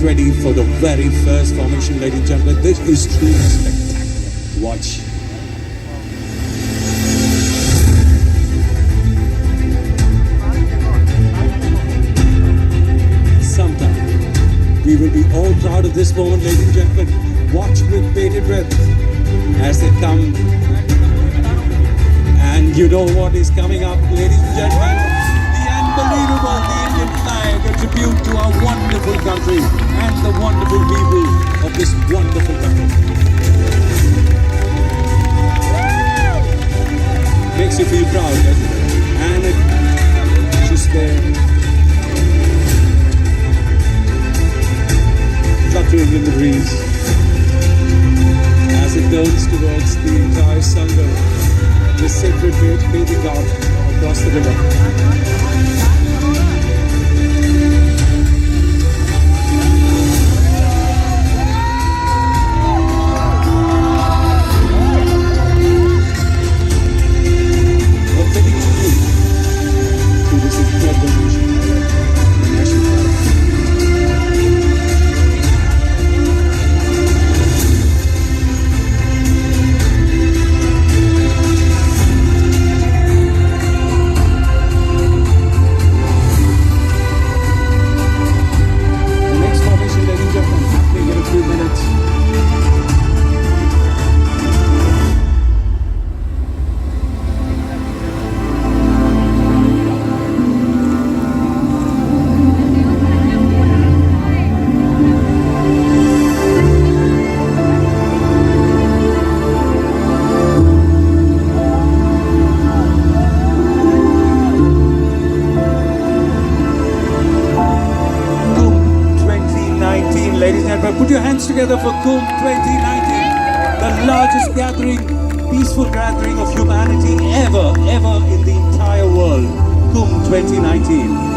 ready for the very first formation, ladies and gentlemen. This is truly spectacular. Watch. Sometime we will be all proud of this moment, ladies and gentlemen. Watch with bated breath as they come. And you know what is coming up, ladies and gentlemen? The unbelievable, the Indian flag, a tribute to our wonderful country and the wonderful people of this wonderful country. Makes you feel proud, doesn't it? And it's just there, fluttering in the breeze as it turns towards the entire Sangha, the sacred bathing ghat across the river. A fitting tribute to this incredible nation, the national flag. Ladies and gentlemen, put your hands together for Kumbh 2019, the largest gathering, peaceful gathering of humanity ever in the entire world. Kumbh 2019.